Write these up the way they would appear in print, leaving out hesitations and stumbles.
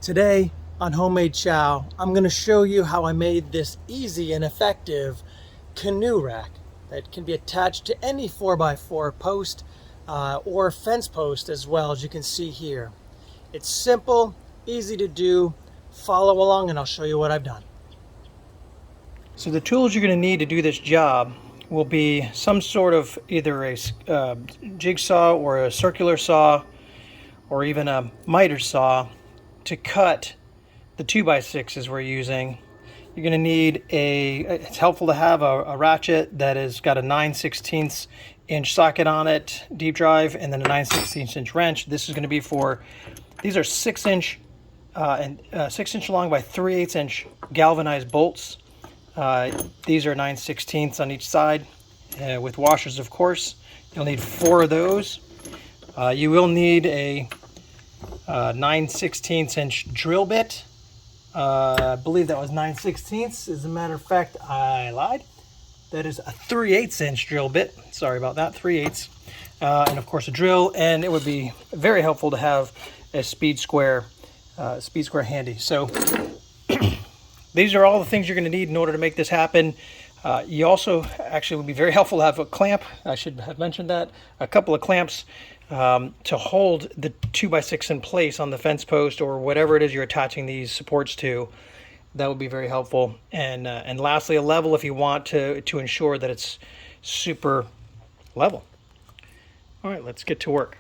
Today on Homemade Chow, I'm going to show you how I made this easy and effective canoe rack that can be attached to any 4x4 post or fence post as well, as you can see here. It's simple, easy to do. Follow along and I'll show you what I've done. So the tools you're going to need to do this job will be some sort of either a jigsaw or a circular saw or even a miter saw to cut the 2x6s we're using. You're going to need it's helpful to have a ratchet that has got a 9/16 inch socket on it, deep drive, and then a 9/16 inch wrench. This is going to be these are 6 inch and 6 inch long by 3/8 inch galvanized bolts. These are 9/16 on each side with washers, of course. You'll need 4 of those. You will need a 9/16 inch drill bit. I believe that was 9/16. As a matter of fact, I lied. That is a 3/8 inch drill bit. Sorry about that, 3/8. And of course a drill, and it would be very helpful to have a speed square handy. So these are all the things you're going to need in order to make this happen. You also actually would be very helpful to have a clamp. I should have mentioned that. A couple of clamps to hold the 2x6 in place on the fence post or whatever it is you're attaching these supports to. That would be very helpful. And lastly, a level if you want to ensure that it's super level. All right, let's get to work.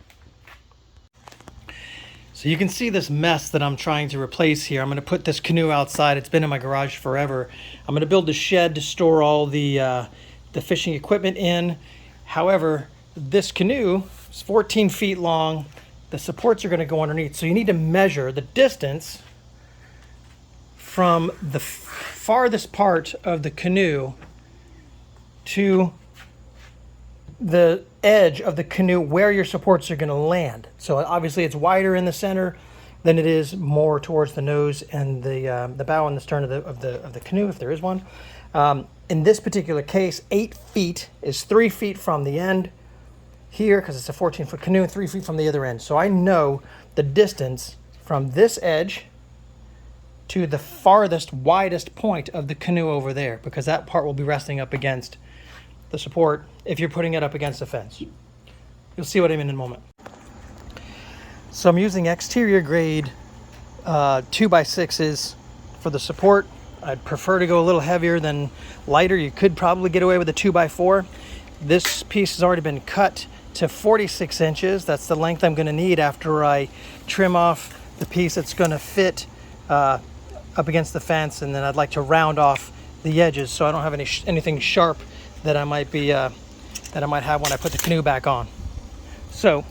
So you can see this mess that I'm trying to replace here. I'm going to put this canoe outside. It's been in my garage forever. I'm going to build a shed to store all the fishing equipment in. However, this canoe is 14 feet long. The supports are going to go underneath. So you need to measure the distance from the farthest part of the canoe to the edge of the canoe where your supports are going to land. So obviously it's wider in the center than it is more towards the nose and the bow and the stern of the canoe, if there is one. In this particular case, 8 feet is 3 feet from the end here, because it's a 14-foot canoe, and 3 feet from the other end. So I know the distance from this edge to the farthest, widest point of the canoe over there, because that part will be resting up against the support if you're putting it up against a fence. You'll see what I mean in a moment. So I'm using exterior grade 2x6s for the support. I'd prefer to go a little heavier than lighter. You could probably get away with a 2x4. This piece has already been cut to 46 inches. That's the length I'm going to need after I trim off the piece that's going to fit up against the fence, and then I'd like to round off the edges so I don't have anything sharp that I might have when I put the canoe back on. So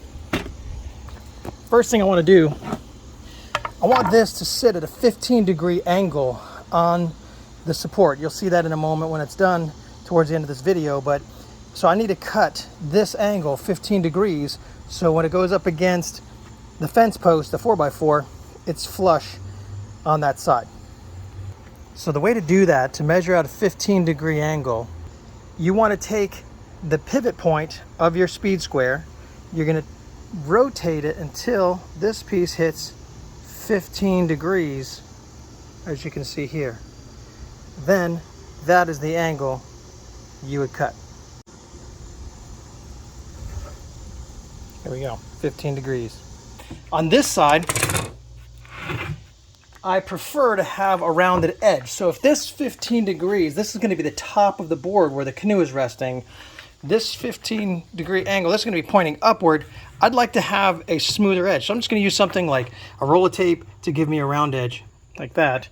first thing I want to do, I want this to sit at a 15-degree angle on the support. You'll see that in a moment when it's done towards the end of this video. But so I need to cut this angle 15 degrees so when it goes up against the fence post, the 4x4, it's flush on that side. So the way to do that, to measure out a 15-degree angle, you want to take the pivot point of your speed square. You're going to rotate it until this piece hits 15 degrees, as you can see here. Then that is the angle you would cut. There we go, 15 degrees. On this side, I prefer to have a rounded edge. So if this 15 degrees, this is going to be the top of the board where the canoe is resting. This 15-degree angle, this is going to be pointing upward. I'd like to have a smoother edge. So I'm just going to use something like a roll of tape to give me a round edge, like that.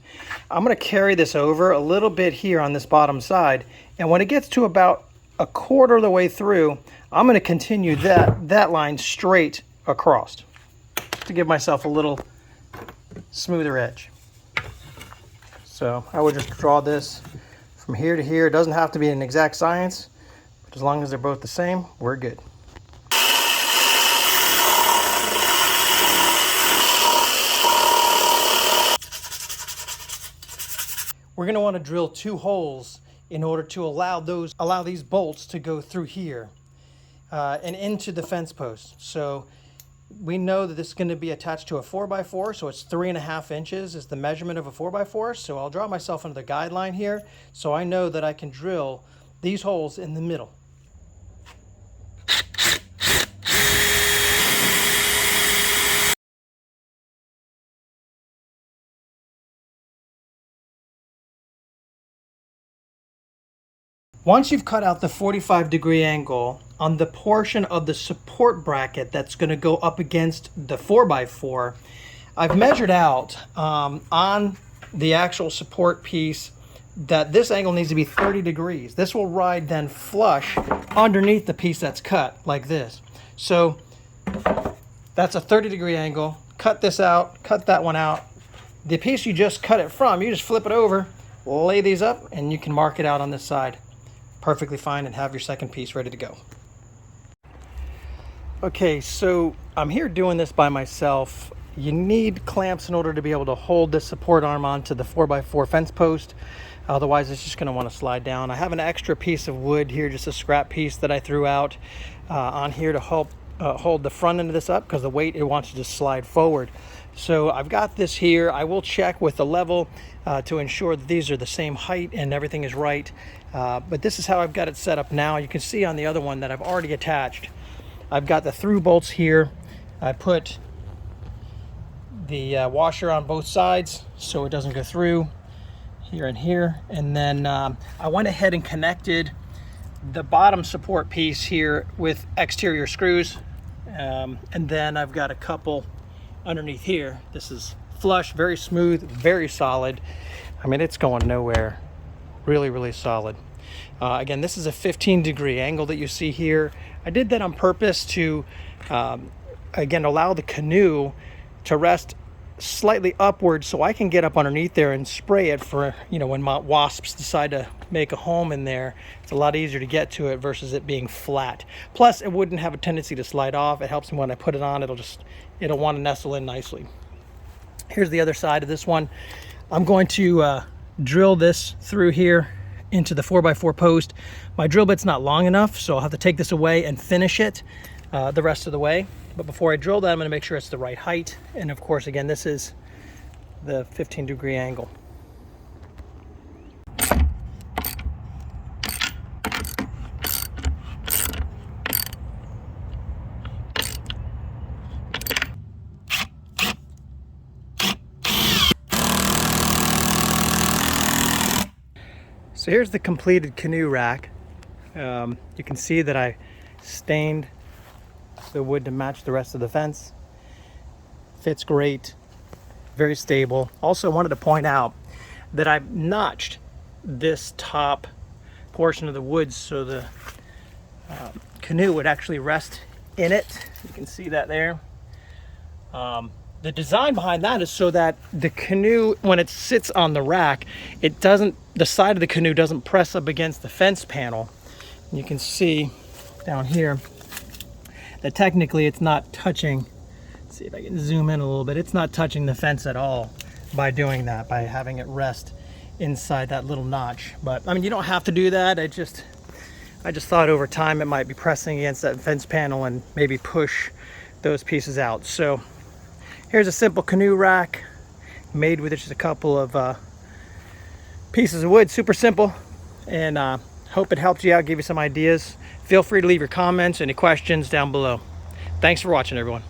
I'm going to carry this over a little bit here on this bottom side. And when it gets to about a quarter of the way through, I'm going to continue that line straight across to give myself a little smoother edge. So I would just draw this from here to here. It doesn't have to be an exact science, but as long as they're both the same, we're good. We're going to want to drill 2 holes in order to allow these bolts to go through here and into the fence post. So we know that this is going to be attached to a 4x4, so it's 3.5 inches is the measurement of a 4x4. So I'll draw myself another guideline here, so I know that I can drill these holes in the middle. Once you've cut out the 45-degree angle on the portion of the support bracket that's going to go up against the 4x4, I've measured out on the actual support piece that this angle needs to be 30 degrees. This will ride then flush underneath the piece that's cut like this. So that's a 30-degree angle. Cut this out, cut that one out. The piece you just cut it from, you just flip it over, lay these up, and you can mark it out on this side perfectly fine and have your second piece ready to go. Okay, so I'm here doing this by myself. You need clamps in order to be able to hold this support arm onto the 4x4 fence post. Otherwise, it's just going to want to slide down. I have an extra piece of wood here, just a scrap piece that I threw out on here to help hold the front end of this up because the weight, it wants to just slide forward. So I've got this here. I will check with the level to ensure that these are the same height and everything is right. But this is how I've got it set up now. You can see on the other one that I've already attached. I've got the through bolts here. I put the washer on both sides so it doesn't go through here and here. And then I went ahead and connected the bottom support piece here with exterior screws. And then I've got a couple underneath here. This is flush, very smooth, very solid. I mean, it's going nowhere. Really, really solid. Again, this is a 15-degree angle that you see here. I did that on purpose to, again, allow the canoe to rest slightly upward so I can get up underneath there and spray it for, you know, when wasps decide to make a home in there. It's a lot easier to get to it versus it being flat. Plus, it wouldn't have a tendency to slide off. It helps me when I put it on. It'll want to nestle in nicely. Here's the other side of this one. I'm going to drill this through here into the 4x4 post. My drill bit's not long enough, so I'll have to take this away and finish it the rest of the way. But before I drill that, I'm going to make sure it's the right height. And of course, again, this is the 15-degree angle. So here's the completed canoe rack. You can see that I stained the wood to match the rest of the fence. Fits great, very stable. Also wanted to point out that I've notched this top portion of the wood so the canoe would actually rest in it. You can see that there. The design behind that is so that the canoe, when it sits on the rack, the side of the canoe doesn't press up against the fence panel. You can see down here that technically it's not touching. Let's see if I can zoom in a little bit. It's not touching the fence at all by doing that, by having it rest inside that little notch. But I mean, you don't have to do that. I just thought over time it might be pressing against that fence panel and maybe push those pieces out. So here's a simple canoe rack made with just a couple of pieces of wood. Super simple, and hope it helped you out, gave you some ideas. Feel free to leave your comments, any questions down below. Thanks for watching, everyone.